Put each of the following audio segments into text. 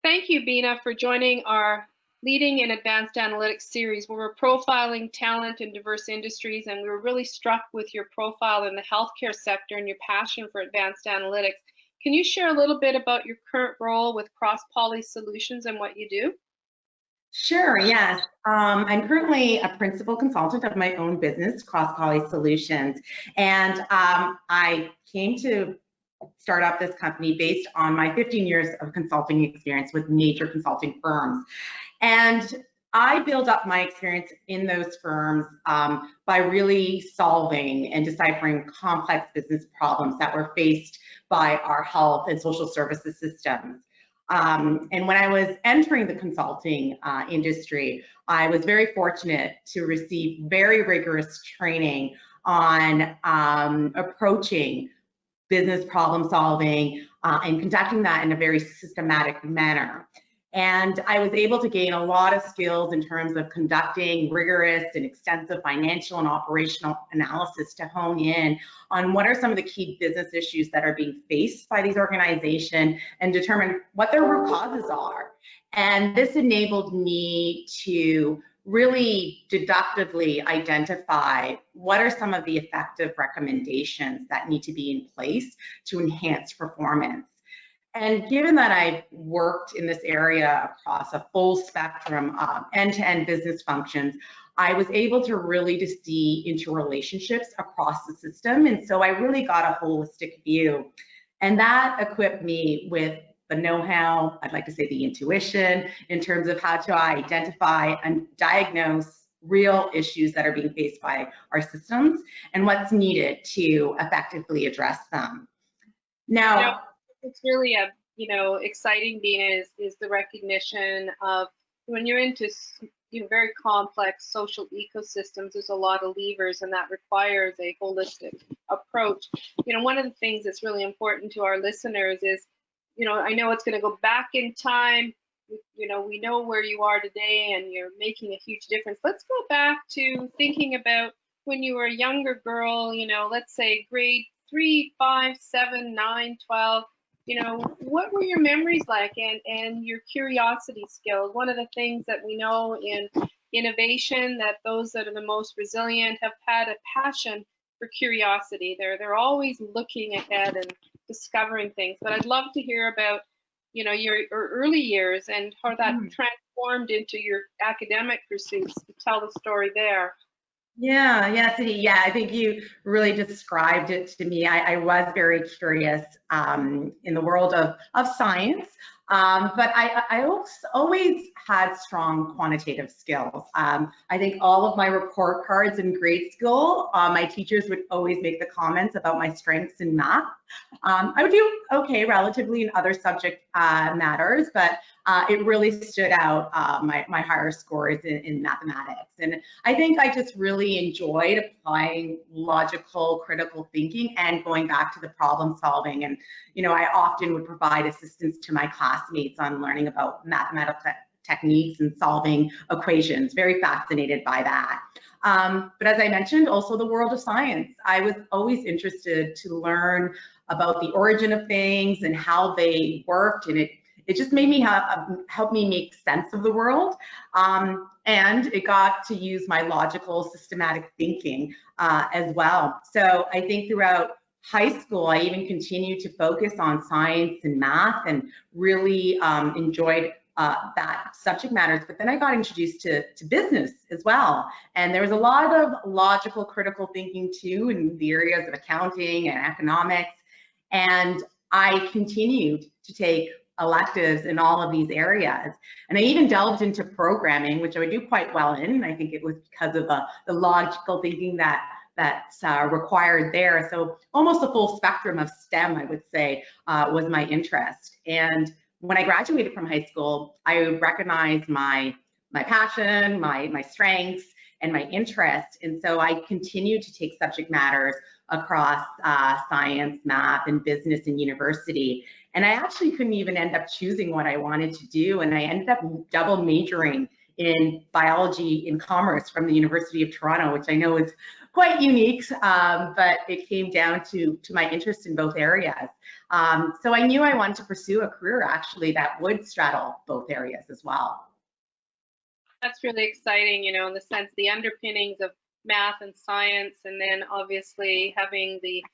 Thank you, Beena, for joining our Leading in Advanced Analytics series, where we're profiling talent in diverse industries, and we were really struck with your profile in the healthcare sector and your passion for advanced analytics. Can you share a little bit about your current role with Crosspoly Solutions and what you do? Sure, yes. I'm currently a principal consultant of my own business, Crosspoly Solutions, and I came to start up this company based on my 15 years of consulting experience with major consulting firms. And I built up my experience in those firms by really solving and deciphering complex business problems that were faced by our health and social services systems. And when I was entering the consulting industry, I was very fortunate to receive very rigorous training on approaching business problem solving and conducting that in a very systematic manner. And I was able to gain a lot of skills in terms of conducting rigorous and extensive financial and operational analysis to hone in on what are some of the key business issues that are being faced by these organizations and determine what their root causes are. And this enabled me to really deductively identify what are some of the effective recommendations that need to be in place to enhance performance. And given that I've worked in this area across a full spectrum of end-to-end business functions, I was able to really to see interrelationships across the system. And so I really got a holistic view. And that equipped me with the know-how, I'd like to say the intuition, in terms of how to identify and diagnose real issues that are being faced by our systems and what's needed to effectively address them. Now, it's really a exciting, Beena, is the recognition of when you're into very complex social ecosystems. There's a lot of levers, and that requires a holistic approach. One of the things that's really important to our listeners is, I know it's going to go back in time. We know where you are today, and you're making a huge difference. Let's go back to thinking about when you were a younger girl. Let's say grade 3, 5, 7, 9, 12. What were your memories like and your curiosity skills? One of the things that we know in innovation, that those that are the most resilient have had a passion for curiosity. They're always looking ahead and discovering things. But I'd love to hear about your early years and how that transformed into your academic pursuits. Tell the story there. Yeah, I think you really described it to me. I was very curious in the world of science, but I always had strong quantitative skills. I think all of my report cards in grade school, my teachers would always make the comments about my strengths in math. I would do okay relatively in other subject matters, but it really stood out, my higher scores in mathematics. And I think I just really enjoyed applying logical, critical thinking and going back to the problem solving. And, I often would provide assistance to my classmates on learning about mathematical techniques and solving equations. Very fascinated by that. But as I mentioned, also the world of science. I was always interested to learn about the origin of things and how they worked, and it just made me help me make sense of the world, and it got to use my logical, systematic thinking as well. So I think throughout high school, I even continued to focus on science and math and really enjoyed that subject matters. But then I got introduced to business as well. And there was a lot of logical, critical thinking too in the areas of accounting and economics. And I continued to take electives in all of these areas. And I even delved into programming, which I would do quite well in. I think it was because of the logical thinking that's required there. So almost a full spectrum of STEM, I would say, was my interest. And when I graduated from high school, I recognized my passion, my strengths, and my interest. And so I continued to take subject matters across science, math, and business in university. And I actually couldn't even end up choosing what I wanted to do. And I ended up double majoring in biology and commerce from the University of Toronto, which I know is quite unique, but it came down to my interest in both areas. So I knew I wanted to pursue a career actually that would straddle both areas as well. That's really exciting, you know, in the sense the underpinnings of math and science, and then obviously having the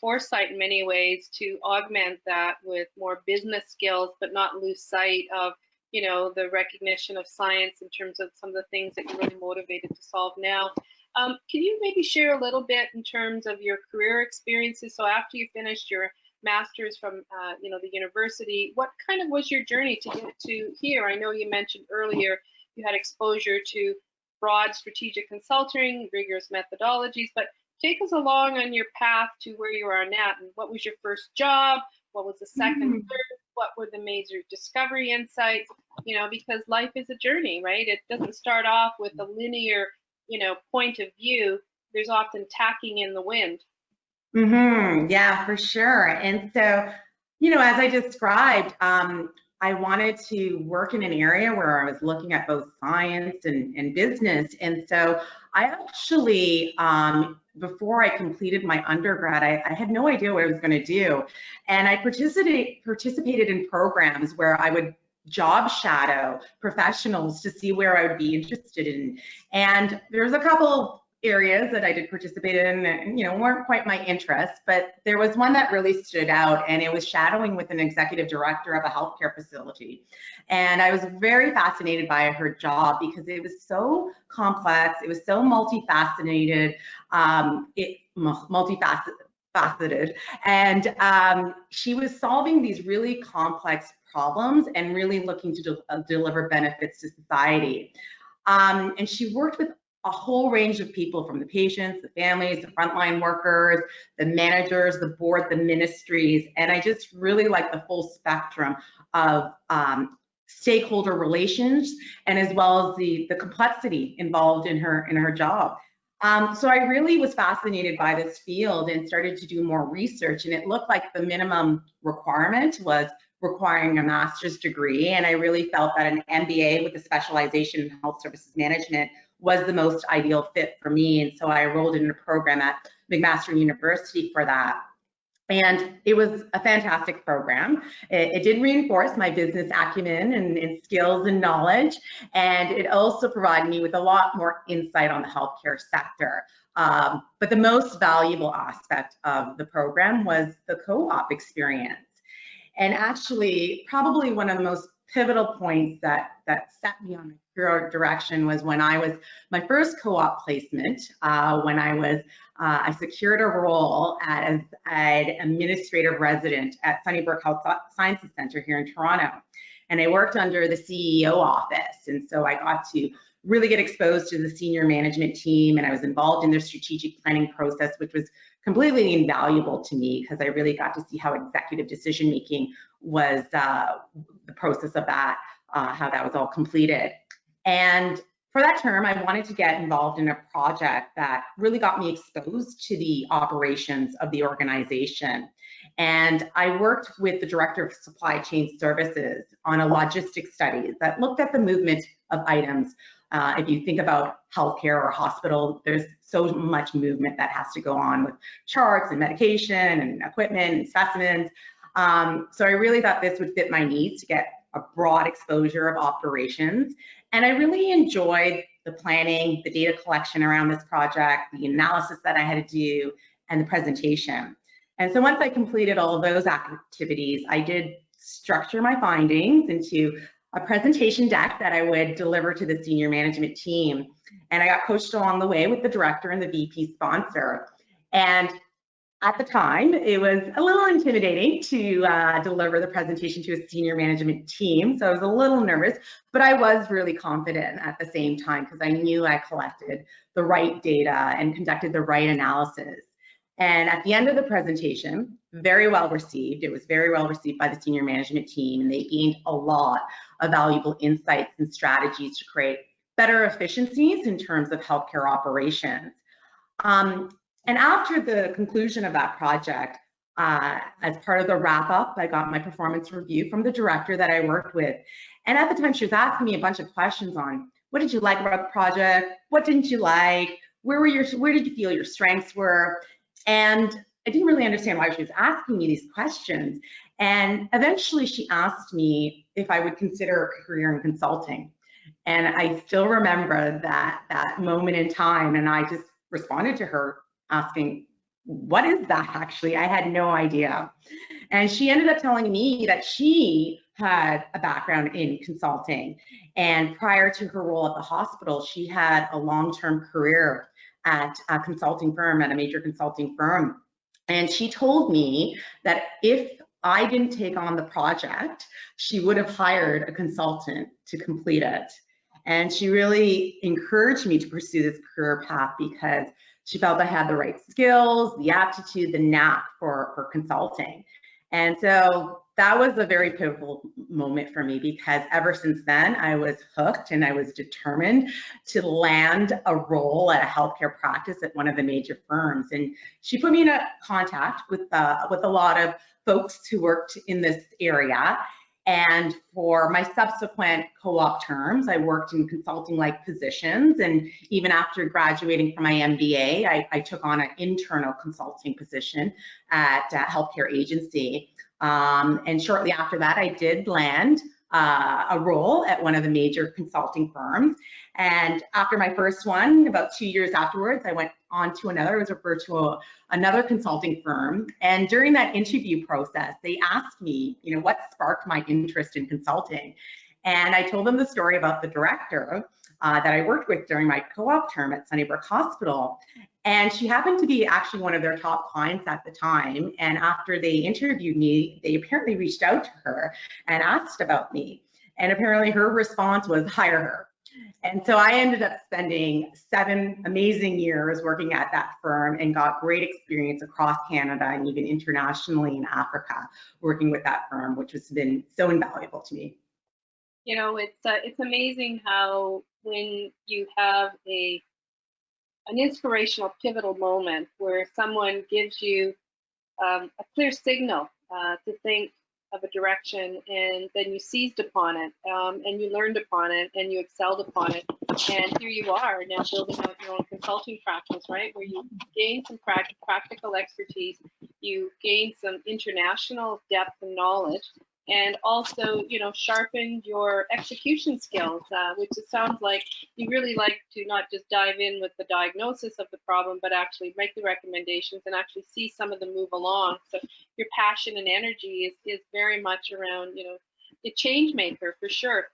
foresight in many ways to augment that with more business skills, but not lose sight of, you know, the recognition of science in terms of some of the things that you're really motivated to solve now. Can you maybe share a little bit in terms of your career experiences? So after you finished your master's from, you know, the university, what kind of was your journey to get to here? I know you mentioned earlier you had exposure to broad strategic consulting, rigorous methodologies, but take us along on your path to where you are now. And what was your first job? What was the second, third? What were the major discovery insights? You know, because life is a journey, right? It doesn't start off with a linear, you know, point of view. There's often tacking in the wind. Yeah, for sure. And so, you know, as I described, I wanted to work in an area where I was looking at both science and business. And so I actually, before I completed my undergrad, I had no idea what I was going to do. And I participated in programs where I would job shadow professionals to see where I would be interested in. And there's a couple areas that I did participate in that, you know, weren't quite my interest, but there was one that really stood out, and it was shadowing with an executive director of a healthcare facility. And I was very fascinated by her job because it was so complex, it was so multifaceted, and she was solving these really complex problems and really looking to deliver benefits to society. And she worked with a whole range of people, from the patients, the families, the frontline workers, the managers, the board, the ministries, and I just really like the full spectrum of stakeholder relations, and as well as the complexity involved in her job. So I really was fascinated by this field and started to do more research, and it looked like the minimum requirement was requiring a master's degree, and I really felt that an MBA with a specialization in health services management was the most ideal fit for me. And so I enrolled in a program at McMaster University for that. And it was a fantastic program. It did reinforce my business acumen and skills and knowledge. And it also provided me with a lot more insight on the healthcare sector. But the most valuable aspect of the program was the co-op experience. And actually, probably one of the most pivotal points that set me on my career direction was when I was my first co-op placement, when I secured a role as an administrative resident at Sunnybrook Health Sciences Center here in Toronto. And I worked under the CEO office. And so I got to really get exposed to the senior management team, and I was involved in their strategic planning process, which was completely invaluable to me because I really got to see how executive decision making was the process of that, how that was all completed. And for that term, I wanted to get involved in a project that really got me exposed to the operations of the organization. And I worked with the director of supply chain services on a logistics study that looked at the movement of items. If you think about healthcare or hospital, there's so much movement that has to go on with charts and medication and equipment and specimens. So I really thought this would fit my needs to get a broad exposure of operations. And I really enjoyed the planning, the data collection around this project, the analysis that I had to do, and the presentation. And so once I completed all of those activities, I did structure my findings into a presentation deck that I would deliver to the senior management team. And I got coached along the way with the director and the VP sponsor. And at the time, it was a little intimidating to deliver the presentation to a senior management team. So I was a little nervous, but I was really confident at the same time because I knew I collected the right data and conducted the right analysis. And at the end of the presentation, very well received. It was very well received by the senior management team, and they gained a lot of valuable insights and strategies to create better efficiencies in terms of healthcare operations. And after the conclusion of that project, as part of the wrap up, I got my performance review from the director that I worked with. And at the time, she was asking me a bunch of questions on what did you like about the project? What didn't you like? where did you feel your strengths were? And I didn't really understand why she was asking me these questions. And eventually she asked me if I would consider a career in consulting. And I still remember that moment in time, and I just responded to her asking, what is that actually? I had no idea. And she ended up telling me that she had a background in consulting. And prior to her role at the hospital, she had a long-term career at a consulting firm, at a major consulting firm. And she told me that if I didn't take on the project, she would have hired a consultant to complete it. And she really encouraged me to pursue this career path because she felt I had the right skills, the aptitude, the knack for consulting. And so that was a very pivotal moment for me, because ever since then I was hooked and I was determined to land a role at a healthcare practice at one of the major firms. And she put me in contact with a lot of folks who worked in this area. And for my subsequent co-op terms, I worked in consulting-like positions. And even after graduating from my MBA, I took on an internal consulting position at a healthcare agency. And shortly after that, I did land a role at one of the major consulting firms. And after my first one, about 2 years afterwards, I went on to another. I was referred to another consulting firm. And during that interview process, they asked me, what sparked my interest in consulting. And I told them the story about the director that I worked with during my co-op term at Sunnybrook Hospital. And she happened to be actually one of their top clients at the time. And after they interviewed me, they apparently reached out to her and asked about me. And apparently her response was, hire her. And so I ended up spending 7 amazing years working at that firm and got great experience across Canada and even internationally in Africa, working with that firm, which has been so invaluable to me. It's amazing how when you have an inspirational, pivotal moment where someone gives you a clear signal to think of a direction, and then you seized upon it, and you learned upon it, and you excelled upon it, and here you are now building out your own consulting practice, right, where you gain some practical expertise, you gain some international depth and knowledge, and also, sharpened your execution skills, which it sounds like you really like to not just dive in with the diagnosis of the problem, but actually make the recommendations and actually see some of them move along. So your passion and energy is very much around, the change maker for sure.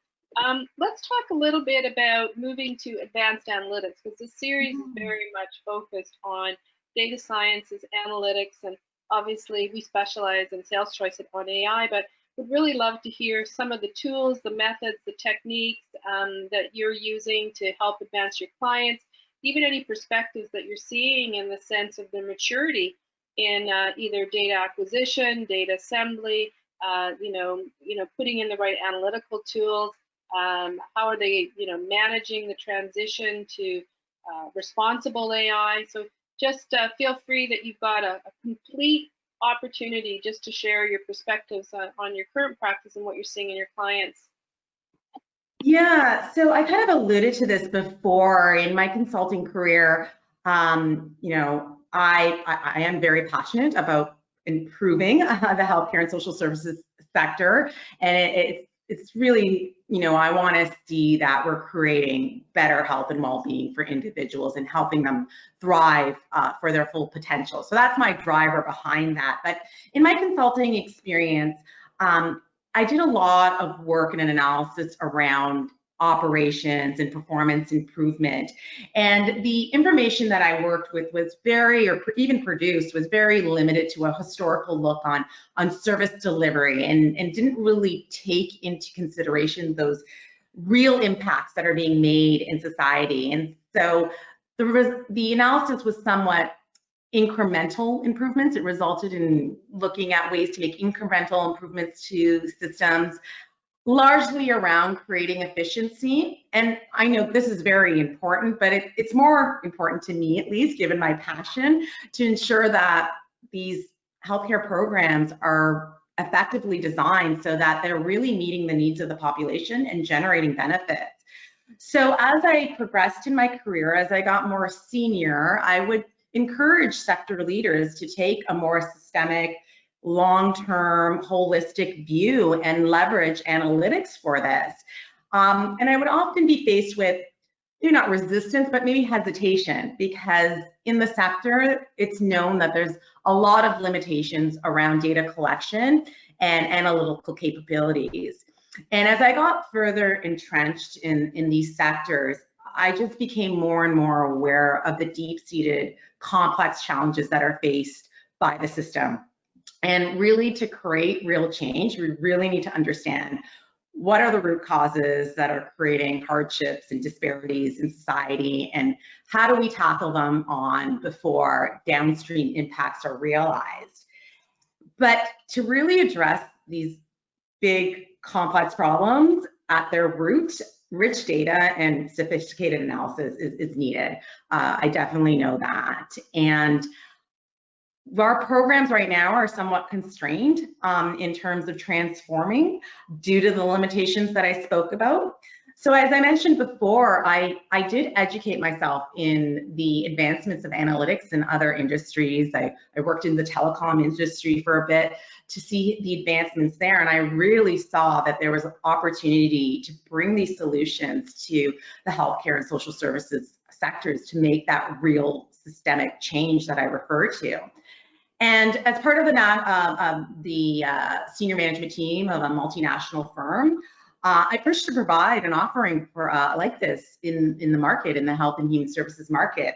Let's talk a little bit about moving to advanced analytics, because this series is very much focused on data sciences, analytics, and obviously we specialize in SalesChoice on AI, but would really love to hear some of the tools, the methods, the techniques that you're using to help advance your clients, even any perspectives that you're seeing in the sense of the maturity in either data acquisition, data assembly, putting in the right analytical tools. How are they, managing the transition to responsible AI? So just feel free that you've got a complete opportunity just to share your perspectives on your current practice and what you're seeing in your clients. Yeah, so I kind of alluded to this before in my consulting career. I am very passionate about improving the healthcare and social services sector, and it's really, I want to see that we're creating better health and well-being for individuals and helping them thrive for their full potential. So that's my driver behind that. But in my consulting experience, I did a lot of work and an analysis around operations and performance improvement. And the information that I worked with was or even produced, was very limited to a historical look on service delivery, and didn't really take into consideration those real impacts that are being made in society. And so the analysis was somewhat incremental improvements. It resulted in looking at ways to make incremental improvements to systems, largely around creating efficiency. And I know this is very important, but it's more important to me, at least given my passion, to ensure that these healthcare programs are effectively designed so that they're really meeting the needs of the population and generating benefits. So as I progressed in my career, as I got more senior, I would encourage sector leaders to take a more systemic, long-term, holistic view and leverage analytics for this. And I would often be faced with, maybe not resistance, but maybe hesitation, because in the sector, it's known that there's a lot of limitations around data collection and analytical capabilities. And as I got further entrenched in these sectors, I just became more and more aware of the deep-seated complex challenges that are faced by the system. And really, to create real change, we really need to understand what are the root causes that are creating hardships and disparities in society, and how do we tackle them on before downstream impacts are realized. But to really address these big complex problems at their root, rich data and sophisticated analysis is needed. I definitely know that. And our programs right now are somewhat constrained in terms of transforming due to the limitations that I spoke about. So as I mentioned before, I did educate myself in the advancements of analytics in other industries. I worked in the telecom industry for a bit to see the advancements there, and I really saw that there was an opportunity to bring these solutions to the healthcare and social services sectors to make that real systemic change that I refer to. And as part of the senior management team of a multinational firm, I pushed to provide an offering for like this in the market, in the health and human services market.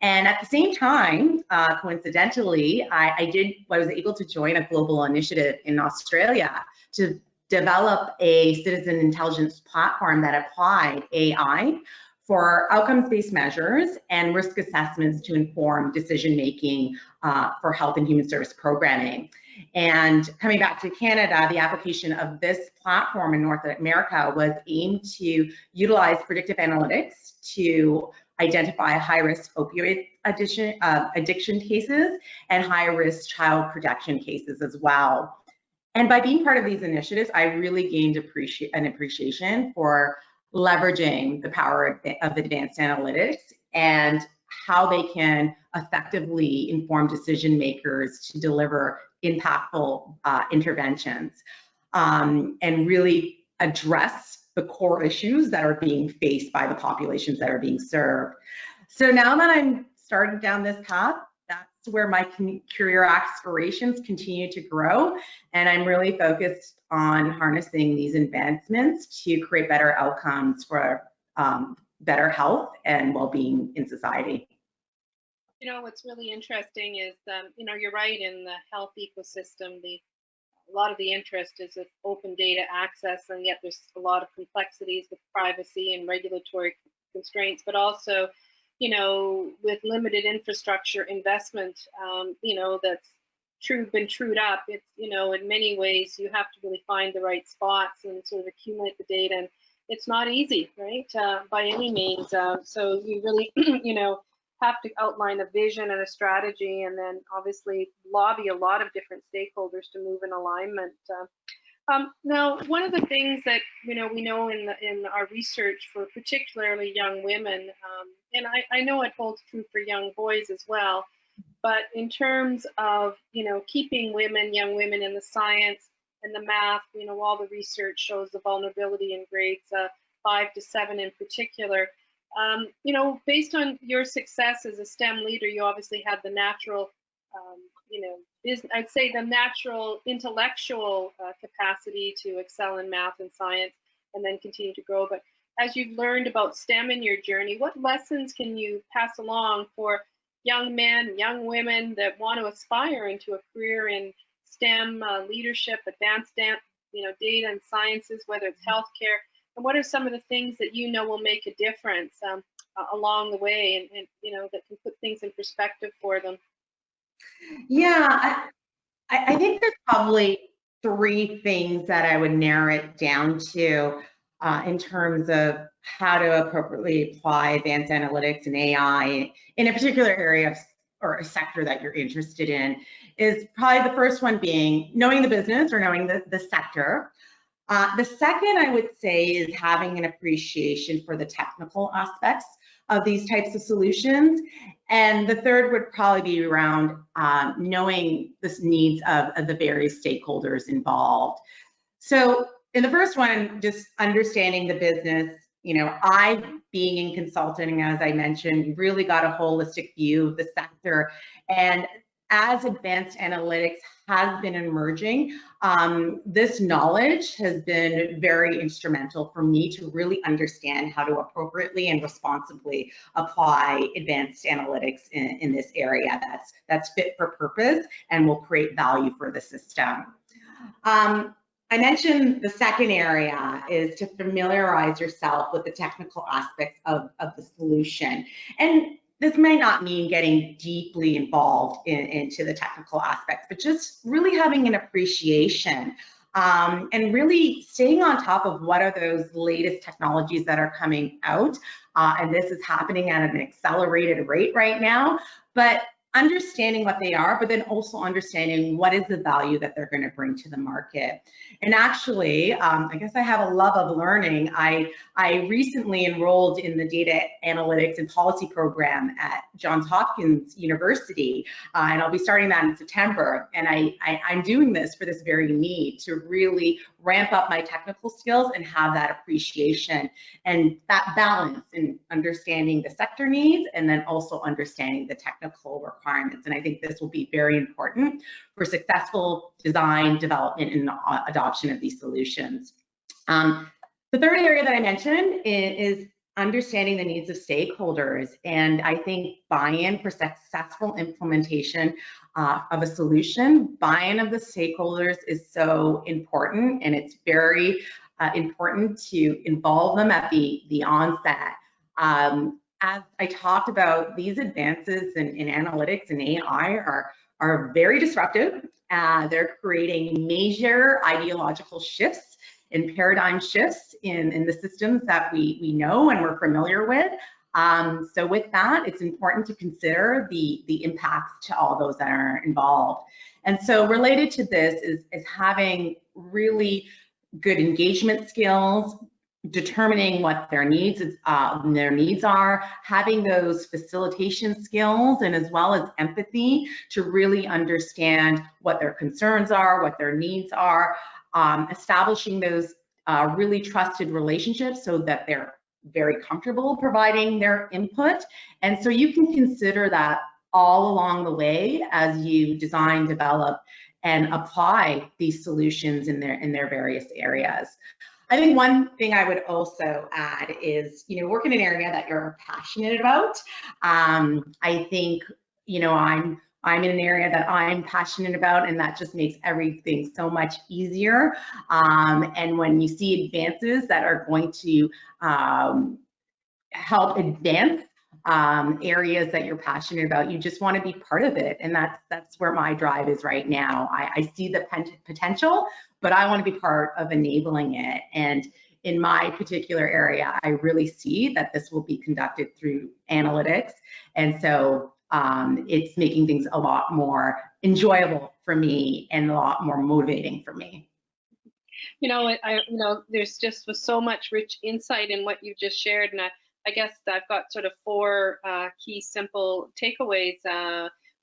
And at the same time, coincidentally, I was able to join a global initiative in Australia to develop a citizen intelligence platform that applied AI for outcomes-based measures and risk assessments to inform decision-making for health and human service programming. And coming back to Canada, the application of this platform in North America was aimed to utilize predictive analytics to identify high-risk opioid addiction cases and high-risk child protection cases as well. And by being part of these initiatives, I really gained an appreciation for leveraging the power of advanced analytics and how they can effectively inform decision makers to deliver impactful interventions and really address the core issues that are being faced by the populations that are being served. So now that I'm starting down this path, that's where my career aspirations continue to grow, and I'm really focused on harnessing these advancements to create better outcomes for better health and well-being in society. You know, what's really interesting is, you know, you're right, in the health ecosystem, a lot of the interest is with open data access, and yet there's a lot of complexities with privacy and regulatory constraints, but also, you know, with limited infrastructure investment, you know, that's been trued up. It's, you know, in many ways you have to really find the right spots and sort of accumulate the data, and it's not easy, right, by any means. So you really, you know, have to outline a vision and a strategy, and then obviously lobby a lot of different stakeholders to move in alignment. Now, one of the things that we know in our research for particularly young women, and I know it holds true for young boys as well, but in terms of keeping young women in the science and the math, all the research shows the vulnerability in grades 5 to 7 in particular. Based on your success as a STEM leader, you obviously had the natural, I'd say the natural intellectual capacity to excel in math and science and then continue to grow. But as you've learned about STEM in your journey, what lessons can you pass along for young men, young women that want to aspire into a career in STEM leadership, advanced data and sciences, whether it's healthcare? And what are some of the things that will make a difference along the way, and that can put things in perspective for them? Yeah, I think there's probably 3 things that I would narrow it down to in terms of how to appropriately apply advanced analytics and AI in a particular area or a sector that you're interested in. Is probably the first one being knowing the business or knowing the sector. The second, I would say, is having an appreciation for the technical aspects of these types of solutions. And the third would probably be around knowing the needs of the various stakeholders involved. So in the first one, just understanding the business, I, being in consulting, as I mentioned, really got a holistic view of the sector. And as advanced analytics has been emerging, this knowledge has been very instrumental for me to really understand how to appropriately and responsibly apply advanced analytics in this area that's fit for purpose and will create value for the system. I mentioned the second area is to familiarize yourself with the technical aspects of the solution. And this may not mean getting deeply involved into the technical aspects, but just really having an appreciation and really staying on top of what are those latest technologies that are coming out. And this is happening at an accelerated rate right now. But understanding what they are, but then also understanding what is the value that they're going to bring to the market. And actually, I guess I have a love of learning. I recently enrolled in the data analytics and policy program at Johns Hopkins University, and I'll be starting that in September. And I'm doing this for this very need to really ramp up my technical skills and have that appreciation and that balance in understanding the sector needs and then also understanding the technical requirements. And I think this will be very important for successful design, development, and adoption of these solutions. The third area that I mentioned is understanding the needs of stakeholders. And I think buy-in for successful implementation of a solution, buy-in of the stakeholders is so important, and it's very important to involve them at the onset. As I talked about, these advances in analytics and AI are very disruptive. They're creating major ideological shifts and paradigm shifts in the systems that we know and we're familiar with. So with that, it's important to consider the impacts to all those that are involved. And so related to this is having really good engagement skills, determining what their needs are, having those facilitation skills, and as well as empathy to really understand what their concerns are, what their needs are, establishing those really trusted relationships so that they're very comfortable providing their input. And so you can consider that all along the way as you design, develop, and apply these solutions in their various areas. I think one thing I would also add is, work in an area that you're passionate about. I think, I'm in an area that I'm passionate about, and that just makes everything so much easier. And when you see advances that are going to help advance areas that you're passionate about, you just want to be part of it. And that's where my drive is right now. I see the potential, but I want to be part of enabling it. And in my particular area, I really see that this will be conducted through analytics. And so it's making things a lot more enjoyable for me and a lot more motivating for me. There's just was so much rich insight in what you just shared, and I guess I've got sort of four key simple takeaways.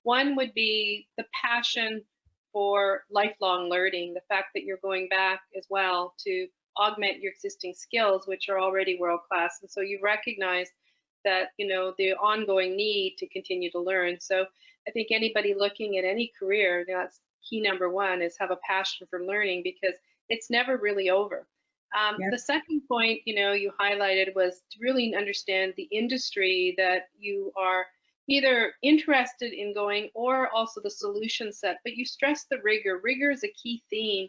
One would be the passion for lifelong learning, the fact that you're going back as well to augment your existing skills, which are already world-class. And so you recognize that, the ongoing need to continue to learn. So I think anybody looking at any career, that's key number one, is have a passion for learning, because it's never really over. Yep. The second point, you highlighted was to really understand the industry that you are either interested in going, or also the solution set. But you stress the rigor. Rigor is a key theme,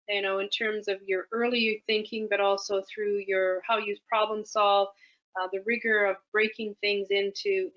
in terms of your early thinking, but also through how you problem solve, the rigor of breaking things into,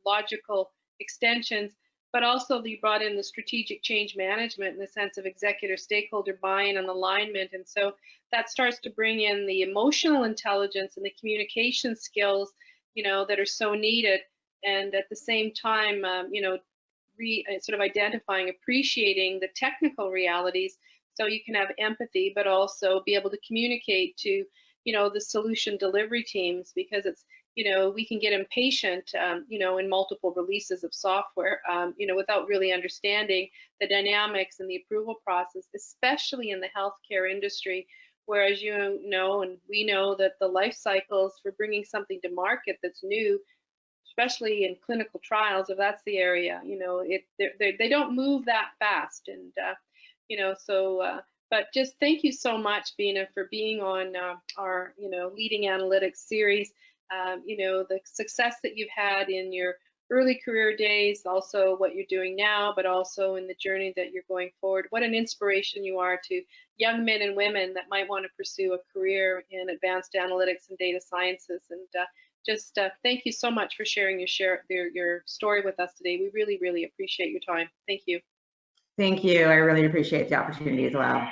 logical extensions. But also you brought in the strategic change management in the sense of executive stakeholder buy-in and alignment. And so that starts to bring in the emotional intelligence and the communication skills, that are so needed. And at the same time, sort of identifying, appreciating the technical realities so you can have empathy, but also be able to communicate to, you know, the solution delivery teams, because it's, you know, we can get impatient, you know, in multiple releases of software, you know, without really understanding the dynamics and the approval process, especially in the healthcare industry, whereas you know, and we know that the life cycles for bringing something to market that's new, especially in clinical trials, if that's the area, you know, they don't move that fast, and you know, so. But just thank you so much, Beena, for being on our, you know, leading analytics series. You know, the success that you've had in your early career days, also what you're doing now, but also in the journey that you're going forward. What an inspiration you are to young men and women that might want to pursue a career in advanced analytics and data sciences. And just thank you so much for sharing your story with us today. We really, really appreciate your time. Thank you. Thank you. I really appreciate the opportunity as well.